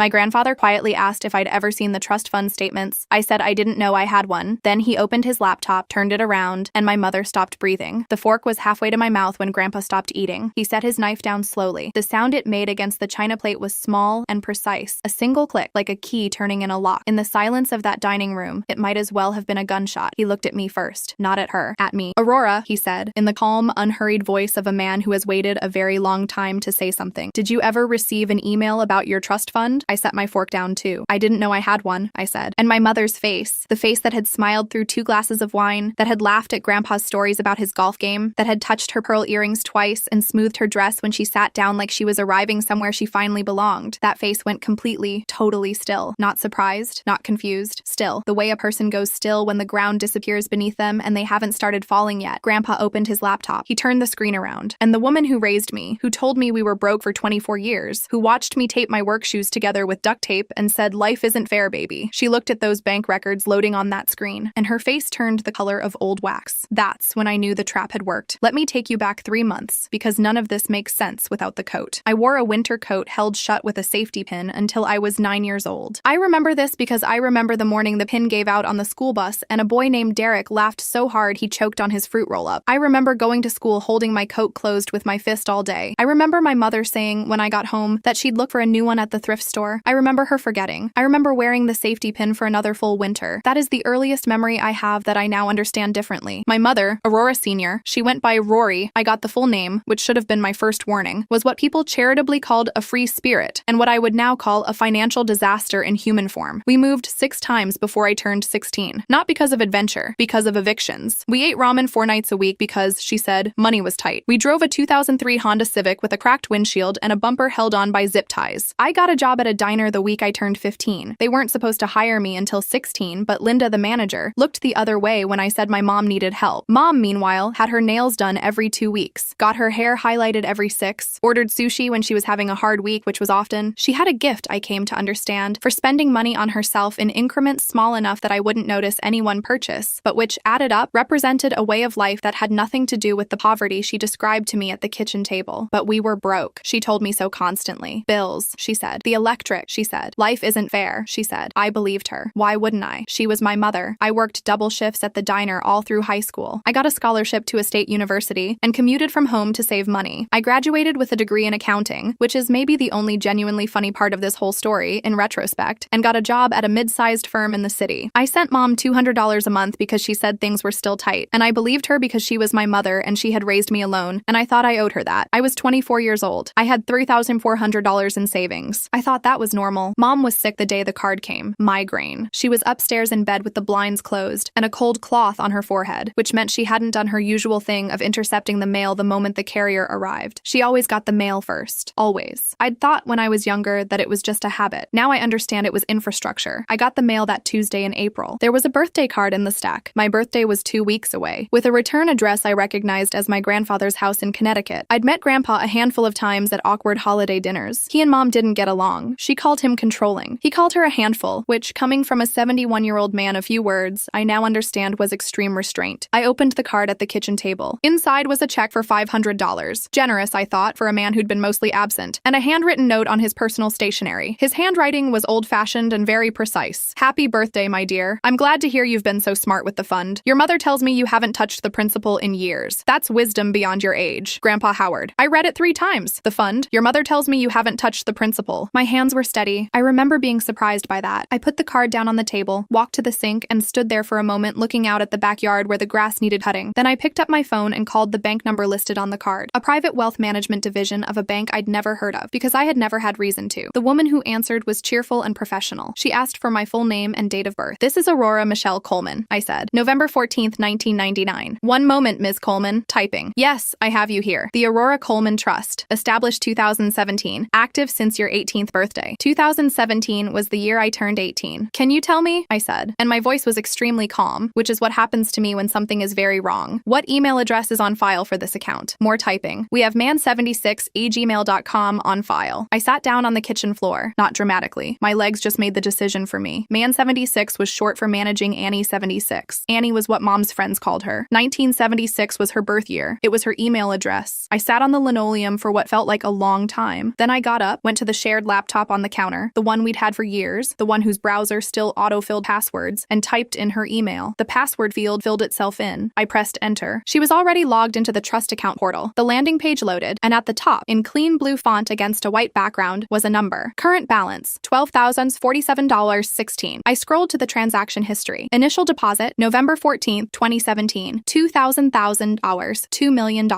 My grandfather quietly asked if I'd ever seen the trust fund statements. I said I didn't know I had one. Then he opened his laptop, turned it around, and my mother stopped breathing. The fork was halfway to my mouth when Grandpa stopped eating. He set his knife down slowly. The sound it made against the china plate was small and precise. A single click, like a key turning in a lock. In the silence of that dining room, it might as well have been a gunshot. He looked at me first, not at her, at me. "Aurora," he said, in the calm, unhurried voice of a man who has waited a very long time to say something. "Did you ever receive an email about your trust fund?" I set my fork down too. "I didn't know I had one," I said. And my mother's face, the face that had smiled through 2 glasses of wine, that had laughed at Grandpa's stories about his golf game, that had touched her pearl earrings twice and smoothed her dress when she sat down like she was arriving somewhere she finally belonged. That face went completely, totally still. Not surprised, not confused, still. The way a person goes still when the ground disappears beneath them and they haven't started falling yet. Grandpa opened his laptop. He turned the screen around. And the woman who raised me, who told me we were broke for 24 years, who watched me tape my work shoes together with duct tape and said, "Life isn't fair, baby." She looked at those bank records loading on that screen, and her face turned the color of old wax. That's when I knew the trap had worked. Let me take you back 3 months, because none of this makes sense without the coat. I wore a winter coat held shut with a safety pin until I was 9 years old. I remember this because I remember the morning the pin gave out on the school bus and a boy named Derek laughed so hard he choked on his fruit roll-up. I remember going to school holding my coat closed with my fist all day. I remember my mother saying when I got home that she'd look for a new one at the thrift store. I remember her forgetting. I remember wearing the safety pin for another full winter. That is the earliest memory I have that I now understand differently. My mother, Aurora Sr., she went by Rory, I got the full name, which should have been my first warning, was what people charitably called a free spirit, and what I would now call a financial disaster in human form. We moved 6 times before I turned 16. Not because of adventure, because of evictions. We ate ramen 4 nights a week because, she said, money was tight. We drove a 2003 Honda Civic with a cracked windshield and a bumper held on by zip ties. I got a job at a diner the week I turned 15. They weren't supposed to hire me until 16, but Linda, the manager, looked the other way when I said my mom needed help. Mom, meanwhile, had her nails done every 2 weeks, got her hair highlighted every 6, ordered sushi when she was having a hard week, which was often. She had a gift, I came to understand, for spending money on herself in increments small enough that I wouldn't notice any one purchase, but which, added up, represented a way of life that had nothing to do with the poverty she described to me at the kitchen table. But we were broke. She told me so constantly. Bills, she said. The electric, she said. Life isn't fair, she said. I believed her. Why wouldn't I? She was my mother. I worked double shifts at the diner all through high school. I got a scholarship to a state university and commuted from home to save money. I graduated with a degree in accounting, which is maybe the only genuinely funny part of this whole story, in retrospect, and got a job at a mid-sized firm in the city. I sent Mom $200 a month because she said things were still tight, and I believed her because she was my mother and she had raised me alone, and I thought I owed her that. I was 24 years old. I had $3,400 in savings. I thought that was normal. Mom was sick the day the card came. Migraine. She was upstairs in bed with the blinds closed and a cold cloth on her forehead, which meant she hadn't done her usual thing of intercepting the mail the moment the carrier arrived. She always got the mail first. Always. I'd thought when I was younger that it was just a habit. Now I understand it was infrastructure. I got the mail that Tuesday in April. There was a birthday card in the stack. My birthday was 2 weeks away, with a return address I recognized as my grandfather's house in Connecticut. I'd met Grandpa a handful of times at awkward holiday dinners. He and Mom didn't get along. She called him controlling. He called her a handful, which, coming from a 71-year-old man of few words, I now understand was extreme restraint. I opened the card at the kitchen table. Inside was a check for $500. Generous, I thought, for a man who'd been mostly absent, and a handwritten note on his personal stationery. His handwriting was old-fashioned and very precise. "Happy birthday, my dear. I'm glad to hear you've been so smart with the fund. Your mother tells me you haven't touched the principal in years. That's wisdom beyond your age. Grandpa Howard." I read it 3 times. The fund. Your mother tells me you haven't touched the principal. My hands were steady. I remember being surprised by that. I put the card down on the table, walked to the sink, and stood there for a moment looking out at the backyard where the grass needed cutting. Then I picked up my phone and called the bank number listed on the card. A private wealth management division of a bank I'd never heard of, because I had never had reason to. The woman who answered was cheerful and professional. She asked for my full name and date of birth. "This is Aurora Michelle Coleman," I said. "November 14th, 1999. "One moment, Ms. Coleman." Typing. "Yes, I have you here. The Aurora Coleman Trust. Established 2017. Active since your 18th birthday. 2017 was the year I turned 18. Can you tell me?" I said. And my voice was extremely calm, which is what happens to me when something is very wrong. "What email address is on file for this account?" More typing. "We have man76@gmail.com on file." I sat down on the kitchen floor. Not dramatically. My legs just made the decision for me. Man76 was short for managing Annie 76. Annie was what Mom's friends called her. 1976 was her birth year. It was her email address. I sat on the linoleum for what felt like a long time. Then I got up, went to the shared laptop on the counter, the one we'd had for years, the one whose browser still auto-filled passwords, and typed in her email. The password field filled itself in. I pressed enter. She was already logged into the trust account portal. The landing page loaded, and at the top, in clean blue font against a white background, was a number. Current balance, $12,047.16. I scrolled to the transaction history. Initial deposit, November 14th, 2017, $2,000, $2 million.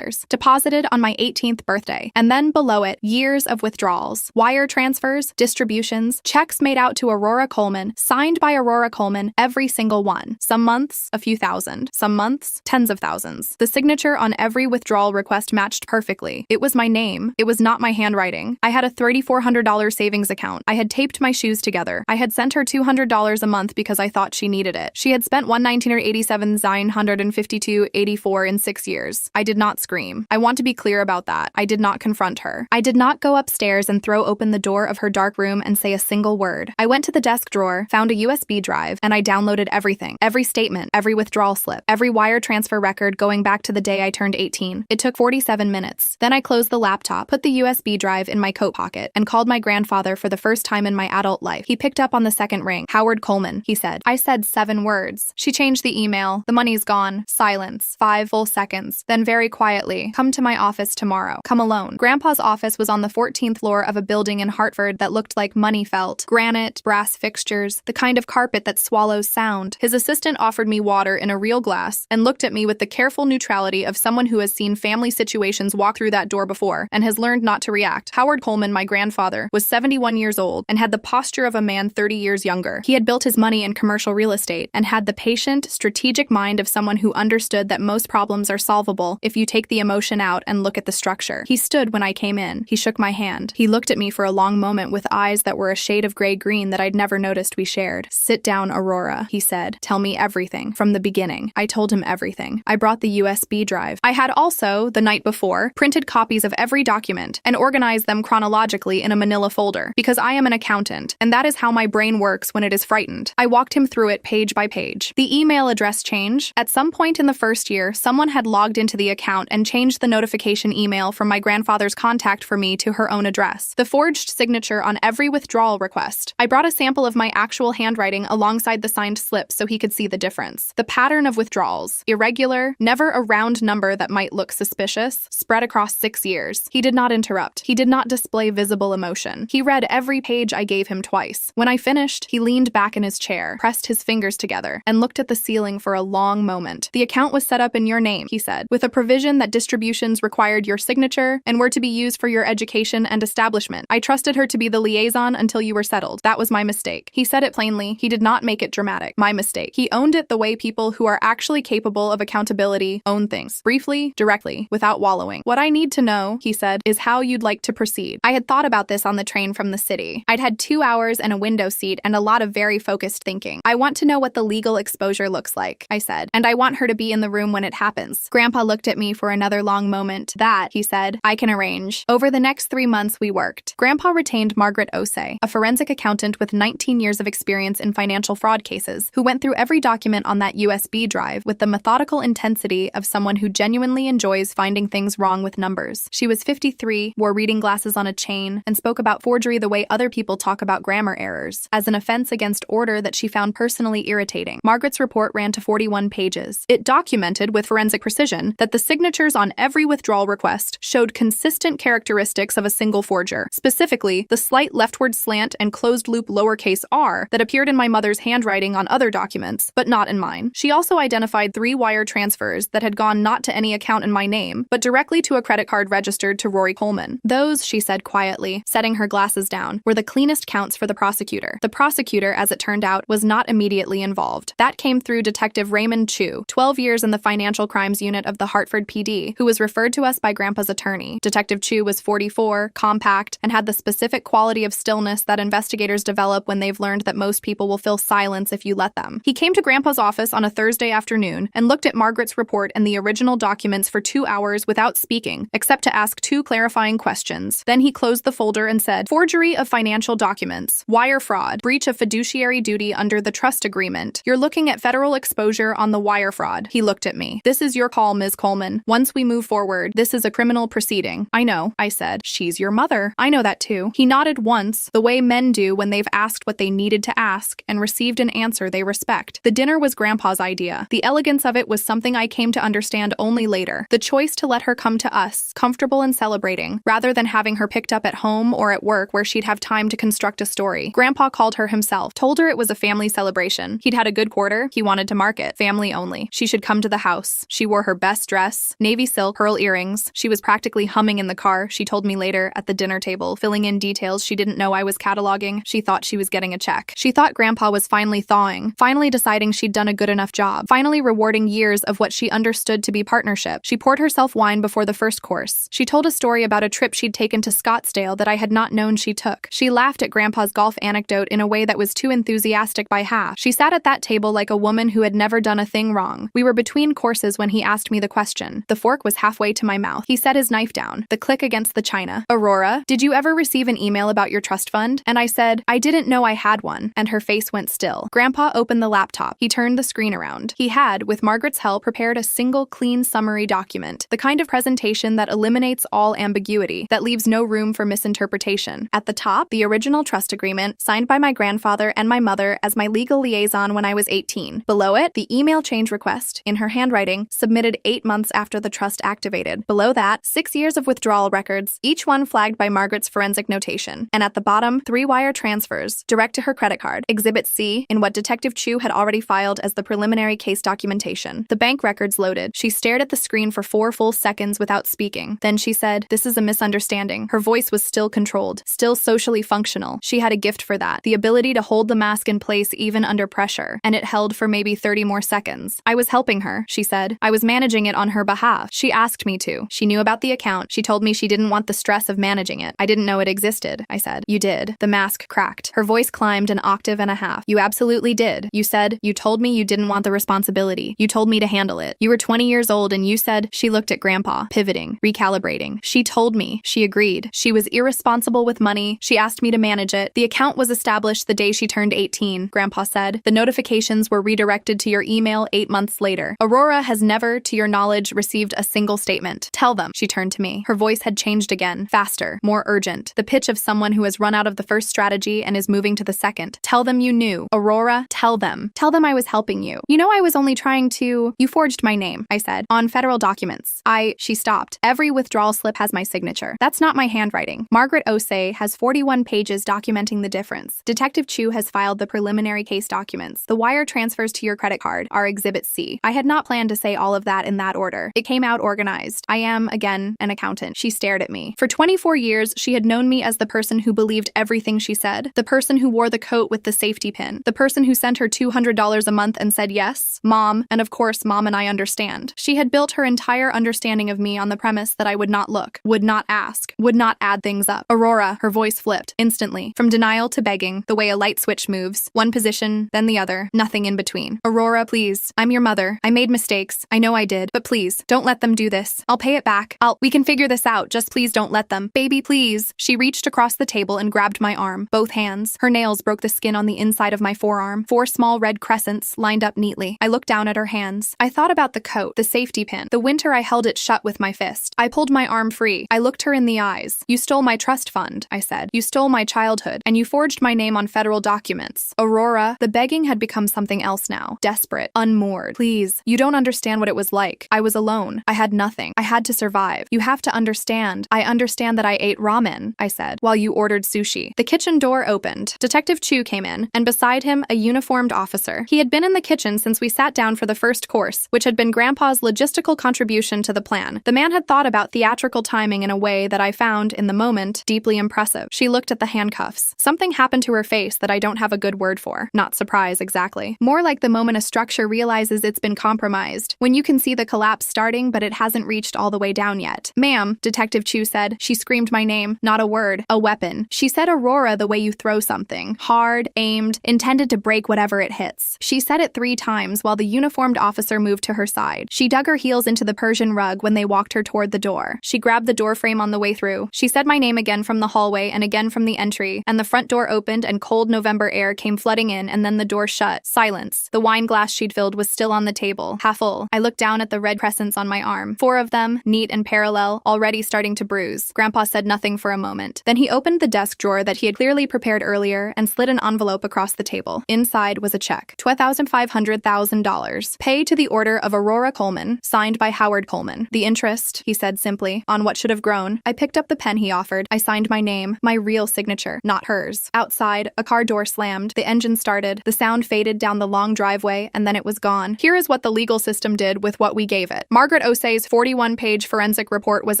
Deposited on my 18th birthday. And then below it, years of withdrawals, wire transfers, distributions, checks made out to Aurora Coleman, signed by Aurora Coleman, every single one. Some months, a few thousand. Some months, tens of thousands. The signature on every withdrawal request matched perfectly. It was my name. It was not my handwriting. I had a $3,400 savings account. I had taped my shoes together. I had sent her $200 a month because I thought she needed it. She had spent $119,952.84 in 6 years. I did not scream. I want to be clear about that. I did not confront her. I did not go upstairs and throw open the door of her dark room and say a single word. I went to the desk drawer, found a USB drive, and I downloaded everything. Every statement, every withdrawal slip, every wire transfer record going back to the day I turned 18. It took 47 minutes. Then I closed the laptop, put the USB drive in my coat pocket, and called my grandfather for the first time in my adult life. He picked up on the second ring. Howard Coleman, he said. I said 7 words. She changed the email. The money's gone. Silence. 5 full seconds. Then very quietly, come to my office tomorrow. Come alone. Grandpa's office was on the 14th floor of a building in Hartford that looked like money felt. Granite, brass fixtures, the kind of carpet that swallows sound. His assistant offered me water in a real glass and looked at me with the careful neutrality of someone who has seen family situations walk through that door before and has learned not to react. Howard Coleman, my grandfather, was 71 years old and had the posture of a man 30 years younger. He had built his money in commercial real estate and had the patient, strategic mind of someone who understood that most problems are solvable if you take the emotion out and look at the structure. He stood when I came in. He shook my hand. He looked at me for a long moment with eyes that were a shade of gray-green that I'd never noticed we shared. Sit down, Aurora, he said. Tell me everything, from the beginning. I told him everything. I brought the USB drive. I had also, the night before, printed copies of every document and organized them chronologically in a manila folder, because I am an accountant, and that is how my brain works when it is frightened. I walked him through it page by page. The email address change. At some point in the first year, someone had logged into the account and changed the notification email from my grandfather's contact for me to her own address. The forged signature on every withdrawal request. I brought a sample of my actual handwriting alongside the signed slip so he could see the difference. The pattern of withdrawals. Irregular, never a round number that might look suspicious, spread across 6 years. He did not interrupt. He did not display visible emotion. He read every page I gave him twice. When I finished, he leaned back in his chair, pressed his fingers together, and looked at the ceiling for a long moment. The account was set up in your name, he said, with a provision that distributions required your signature and were to be used for your education and establishment. I trusted her to be the liaison until you were settled. That was my mistake. He said it plainly. He did not make it dramatic. My mistake. He owned it the way people who are actually capable of accountability own things. Briefly, directly, without wallowing. What I need to know, he said, is how you'd like to proceed. I had thought about this on the train from the city. I'd had 2 hours and a window seat and a lot of very focused thinking. I want to know what the legal exposure looks like, I said, and I want her to be in the room when it happens. Grandpa looked at me for another long moment. That, he said, I can arrange. Over the next 3 months, we worked. Grandpa retained Margaret Osei, a forensic accountant with 19 years of experience in financial fraud cases, who went through every document on that USB drive with the methodical intensity of someone who genuinely enjoys finding things wrong with numbers. She was 53, wore reading glasses on a chain, and spoke about forgery the way other people talk about grammar errors, as an offense against order that she found personally irritating. Margaret's report ran to 41 pages. It documented with forensic precision that the signatures on every withdrawal request showed consistent characteristics of a single forger, specifically the slight leftward slant and closed-loop lowercase r that appeared in my mother's handwriting on other documents, but not in mine. She also identified 3 wire transfers that had gone not to any account in my name, but directly to a credit card registered to Rory Coleman. Those, she said quietly, setting her glasses down, were the cleanest counts for the prosecutor. The prosecutor, as it turned out, was not immediately involved. That came through Detective Raymond Chu, 12 years in the Financial Crimes Unit of the Hartford PD, who was referred to us by Grandpa's attorney. Detective Chu was 44, compact, and had the specific quality of stillness that investigators develop when they've learned that most people will fill silence if you let them. He came to Grandpa's office on a Thursday afternoon and looked at Margaret's report and the original documents for 2 hours without speaking, except to ask 2 clarifying questions. Then he closed the folder and said, forgery of financial documents, wire fraud, breach of fiduciary duty under the trust agreement. You're looking at federal exposure on the wire fraud. He looked at me. This is your call, Ms. Coleman. Once we move forward, this is a criminal proceeding. I know, I said. She's your mother. I know that too. He nodded once, the way men do when they've asked what they needed to ask and received an answer they respect. The dinner was Grandpa's idea. The elegance of it was something I came to understand only later. The choice to let her come to us, comfortable and celebrating, rather than having her picked up at home or at work where she'd have time to construct a story. Grandpa called her himself, told her it was a family celebration. He'd had a good quarter, he wanted to market. Family only. She should come to the house. She wore her best dress, navy silk, pearl earrings. She was practically humming in the car, she told me later, at the dinner table, filling in details she didn't know I was cataloging. She thought she was getting a check. She thought Grandpa was finally thawing, finally deciding she'd done a good enough job, finally rewarding years of what she understood to be partnership. She poured herself wine before the first course. She told a story about a trip she'd taken to Scottsdale that I had not known she took. She laughed at Grandpa's golf anecdote in a way that was too enthusiastic by half. She sat at that table like a woman who had never done a thing wrong. We were between courses when he asked me the question. The fork was halfway to my mouth. He set his knife down, the click against the china. Aurora, did you ever receive an email about your trust fund? And I said, I didn't know I had one. And her face went still. Grandpa opened the laptop. He turned the screen around. He had, with Margaret's help, prepared a single clean summary document, the kind of presentation that eliminates all ambiguity, that leaves no room for misinterpretation. At the top, the original trust agreement, signed by my grandfather and my mother as my legal liaison when I was 18. Below it, the email change request, in her handwriting, submitted 8 months after the trust activated. Below that, 6 years of withdrawal records, each one flagged by Margaret's forensic notation. And at the bottom, 3 wire transfers, direct to her credit card. Exhibit C, in what Detective Chu had already filed as the preliminary case documentation. The bank records loaded. She stared at the screen for 4 full seconds without speaking. Then she said, "This is a misunderstanding." Her voice was still controlled, still socially functional. She had a gift for that, the ability to hold the mask in place even under pressure, and it held for maybe 30 more seconds. "I was helping her," she said. "I was managing it on her behalf. She asked me to. She knew about the account. She told me she didn't want the stress of managing it. I didn't know it existed," I said. "You did." The mask cracked. Her voice climbed an octave and a half. "You absolutely did. You said, you told me you didn't want the responsibility. You told me to handle it. You were 20 years old and you said," she looked at Grandpa, pivoting, recalibrating. "She told me." She agreed. "She was irresponsible with money. She asked me to manage it. The account was established the day she turned 18, Grandpa said. The notifications were redirected to your email 8 months later. Aurora has never, to your knowledge, received a single statement. Tell them." She turned to me. Her voice had changed again, faster, more urgent, the pitch of someone who has run out of the first strategy and is moving to the second. "Tell them you knew. Aurora, tell them. Tell them I was helping you. You know I was only trying to—" "You forged my name," I said, "on federal documents. She stopped. "Every withdrawal slip has my signature. That's not my handwriting. Margaret Osei has 41 pages documenting the difference. Detective Chu has filed the preliminary case documents. The wire transfers to your credit card are Exhibit C." I had not planned to say all of that in that order. It came out organized. I am, again, an accountant. She stared at me. For 24 years, she had known me as the person who believed everything she said, the person who wore the coat with the safety pin, the person who sent her $200 a month and said yes, Mom, and of course Mom and I understand. She had built her entire understanding of me on the premise that I would not look, would not ask, would not add things up. "Aurora," her voice flipped, instantly, from denial to begging, the way a light switch moves, one position, then the other, nothing in between. "Aurora, please. I'm your mother. I made mistakes. I know I did. But please, don't let them do this. I'll pay it back. We can figure this out. Just please don't let them. Baby, please." She reached across the table and grabbed my arm, both hands. Her nails broke the skin on the inside of my forearm. 4 small red crescents lined up neatly. I looked down at her hands. I thought about the coat, the safety pin, the winter I held it shut with my fist. I pulled my arm free. I looked her in the eyes. "You stole my trust fund," I said. "You stole my childhood, and you forged my name on federal documents." Aurora, the begging had become something else now. Desperate, unmoored. "Please, you don't understand what it was like. I was alone. I had nothing. I had to survive. You have to understand. I understand that I ate ramen," I said, "while you ordered sushi." The kitchen door opened. Detective Chu came in, and beside him, a uniformed officer. He had been in the kitchen since we sat down for the first course, which had been Grandpa's logistical contribution to the plan. The man had thought about theatrical timing in a way that I found, in the moment, deeply impressive. She looked at the handcuffs. Something happened to her face that I don't have a good word for. Not surprise, exactly. More like the moment a structure realizes it's been compromised. When you can see the collapse starting, but it hasn't reached all the way down yet. "Ma'am," Detective Chu said. She screamed my name. Not a word. A weapon. She said Aurora the way you throw something. Hard, aimed, intended to break whatever it hits. She said it 3 times while the uniformed officer moved to her side. She dug her heels into the Persian rug when they walked her toward the door. She grabbed the door frame on the way through. She said my name again from the hallway and again from the entry, and the front door opened and cold November air came flooding in, and then the door shut. Silence. The wine glass she'd filled was still on the table, half full. I looked down at the red crescents on my arm. 4 of them, neat and parallel, already starting to bruise. Grandpa said nothing for a moment. Then he opened the desk drawer that he had clearly prepared earlier and slid an envelope across the table. Inside was a check. $12,500,000. Pay to the order of Aurora Coleman, signed by Howard Coleman. The interest, he said simply, on what should have grown. I picked up the pen he offered. I signed my name, my real signature, not hers. Outside, a car door slammed. The engine started. The sound faded down the long driveway, and then it was gone. Here is what the legal system did with what we gave it. Margaret Osei's 41-page forensic report was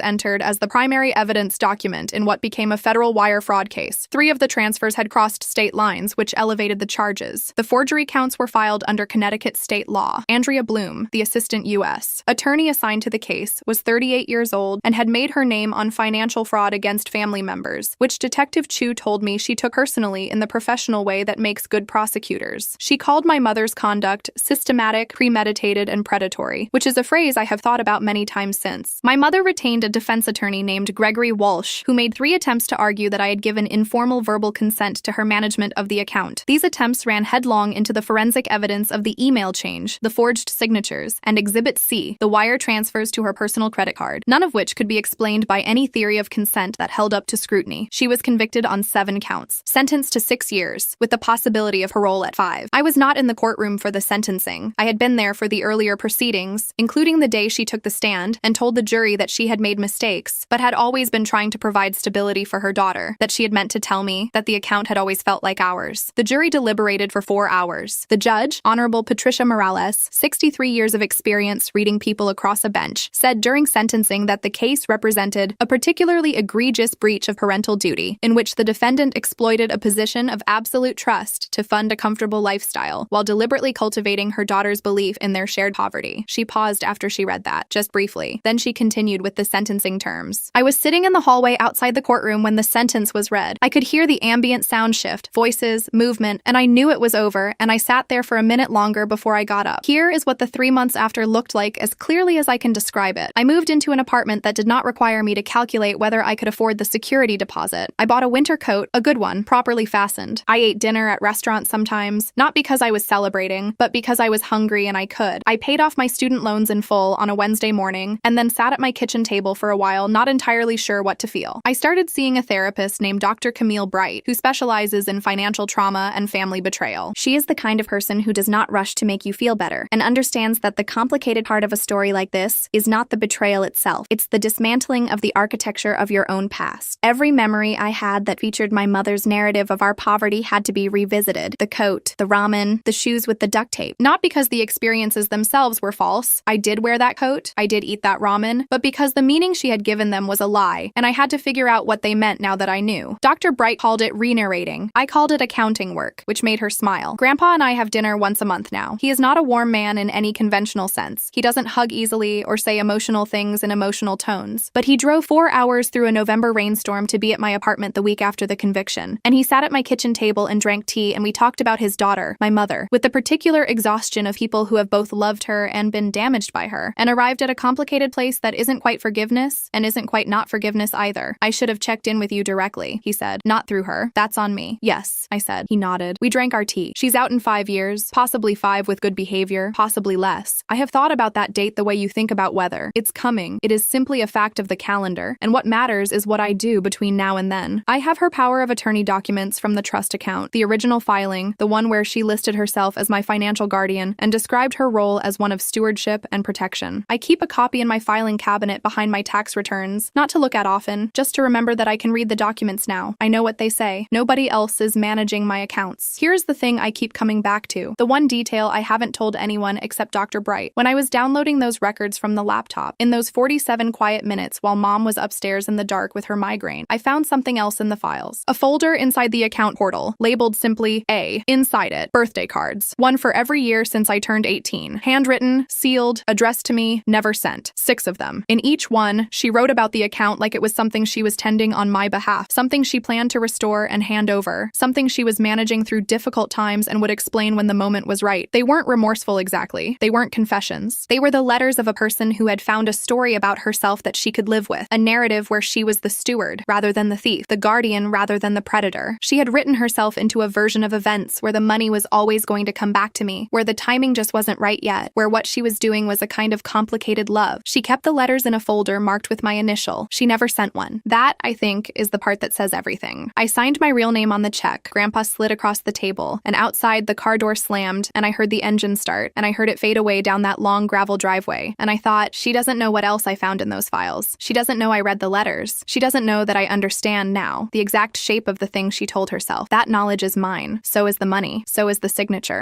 entered as the primary evidence document in what became a federal wire fraud case. 3 of the transfers had crossed state lines, which elevated the charges. The forgery counts were filed under Connecticut state law. Andrea Bloom, the assistant U.S. attorney assigned to the case, was 38 years old and had made her name on financial fraud against family members, which Detective Chu told me she took personally in the professional way that makes good prosecutors. She called my mother's conduct systematic, premeditated, and predatory, which is a phrase I have thought about many times since. My mother retained a defense attorney named Gregory Walsh, who made 3 attempts to argue that I had given informal verbal consent to her management of the account. These attempts ran headlong into the forensic evidence of the email change, the forged signatures, and Exhibit C, the wire transfers to her personal credit card, none of which could be explained by any theory of consent that held up to scrutiny. She was convicted on 7 counts, sentenced to 6 years, with the possibility of parole at 5. I was not in the courtroom for the sentencing. I had been there for the earlier proceedings, including the day she took the stand and told the jury that she had made mistakes, but had always been trying to provide stability for her daughter, that she had meant to tell me that the account had always felt like ours. The jury deliberated for 4 hours. The judge, Honorable Patricia Morales, 63 years of experience reading people across a bench, said during sentencing that the case represented a particularly egregious breach of parental duty, in which the defendant exploited a position of absolute trust to fund a comfortable lifestyle, while deliberately cultivating her daughter's belief in their shared poverty. She paused after she read that, just briefly. Then she continued with the sentencing terms. I was sitting in the hallway outside the courtroom when the sentence was read. I could hear the ambient sound shift, voices, movement, and I knew it was over, and I sat there for a minute longer before I got up. Here is what the 3 months after looked like as clearly as I can describe it. I moved into an apartment that did not require me to calculate whether I could afford the security deposit. I bought a winter coat, a good one, properly fastened. I ate dinner at restaurants sometimes, not because I was celebrating, but because I was hungry and I could. I paid off my student loans in full on a Wednesday morning, and then sat at my kitchen table for a while, not entirely sure what to feel. I started seeing a therapist named Dr. Camille Bright, who specializes in financial trauma and family betrayal. She is the kind of person who does not rush to make you feel better, and understands that the complicated part of a story like this is not the betrayal itself. It's the dismantling of the architecture of your own past. Every memory I had that featured my mother's narrative of our poverty had to be revisited. The coat, the ramen, the shoes with the duct tape. Not because the experiences themselves were false. I did wear that coat, I did eat that ramen, but because the meaning she had given them was a lie, and I had to figure out what they meant now that I knew. Dr. Bright called it re-narrating. I called it accounting work, which made her smile. Grandpa and I have dinner once a month now. He is not a warm man in any conventional sense. He doesn't hug easily or say emotional things in emotional tones. But he drove 4 hours through a November rainstorm to be at my apartment the week after the conviction, and he sat at my kitchen table and drank tea, and we talked about his daughter, my mother, with the particular exhaustion of people who have both loved her and been damaged by her, and arrived at a complicated place that isn't quite forgiveness and isn't quite not forgiveness either. I should have checked in with you directly, he said. Not through her. That's on me. Yes, I said. He nodded. We drank our tea. She's out in 5 years, possibly 5 with good behavior, possibly less. I have thought about that date the way you think about weather. It's coming. It is simply a fact of the calendar, and what matters is what I do between now and then. I have her power of attorney documents from the trust account, the original filing, the one where she listed herself as my financial guardian and described her role as one of stewardship and protection. I keep a copy in my filing cabinet behind my tax returns, not to look at often, just to remember that I can read the documents now. I know what they say. Nobody else is managing my accounts. Here's the thing I keep coming back to, the one detail I haven't told anyone except Dr. Bright. When I was downloading those records from the laptop, in those 47 quiet minutes while Mom was upstairs in the dark with her migraine, I found something else in the files. A folder inside the account portal, labeled simply A. Inside it, birthday cards. One for every year since I turned 18. Handwritten, sealed, addressed to me, never sent. 6 of them. In each one, she wrote about the account like it was something she was tending on my behalf, something she planned to restore and hand over, something she was managing through difficult times and would explain when the moment was right. They weren't remorseful exactly. They weren't confessions. They were the letters of a person who had found a story about herself that she could live with, a narrative where she was the steward rather than the thief, the guardian rather than the predator. She had written herself into a version of events where the money was always going to come back to me, where the timing just wasn't right yet, where what she was doing was a kind of complicated love. She kept the letters in a folder marked with my initial. She never sent one. That, I think, think, is the part that says everything. I signed my real name on the check. Grandpa slid across the table, and outside the car door slammed, and I heard the engine start, and I heard it fade away down that long gravel driveway. And I thought, she doesn't know what else I found in those files. She doesn't know I read the letters. She doesn't know that I understand now the exact shape of the thing she told herself. That knowledge is mine. So is the money. So is the signature.